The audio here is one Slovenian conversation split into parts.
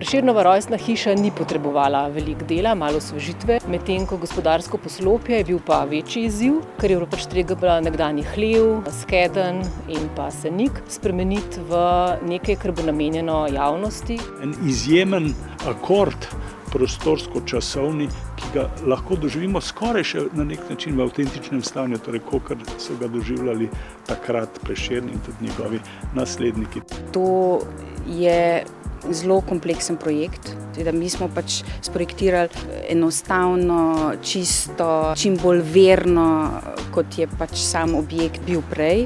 Prešernova rojstna hiša ni potrebovala veliko dela, malo osvežitve, medtem ko gospodarsko poslopje je bil pa večji izziv, ker je bilo pač treba nekdanji hlev, skedenj in pa senik spremeniti v nekaj, kar bo namenjeno javnosti. En izjemen akord prostorsko-časovni, ki ga lahko doživimo skoraj še na nek način v avtentičnem stanju, torej kakor so ga doživljali takrat Prešern in tudi njegovi nasledniki. To je zelo kompleksen projekt. Mi smo pač sprojektirali enostavno, čisto, čim bolj verno, kot je pač sam objekt bil prej.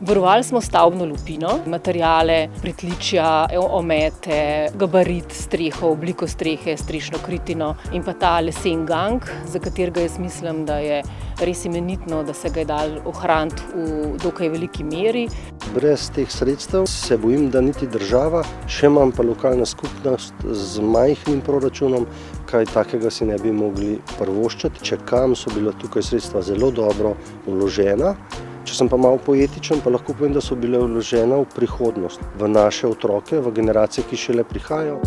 Varovali smo stavbno lupino, materiale, pritličja, omete, gabarit streho, obliko strehe, strešno kritino in pa ta lesen gang, za katerega jaz mislim, da je res imenitno, da se ga je dalo ohraniti v dokaj veliki meri. Brez teh sredstev se bojim, da niti država, še manj pa lokalna skupnost z majhnim proračunom, kaj takega si ne bi mogli privoščiti. Če kam so bila tukaj sredstva zelo dobro vložena. Če sem pa malo poetičen, pa lahko povem, da so bile vložene v prihodnost, v naše otroke, v generacije, ki šele prihajajo.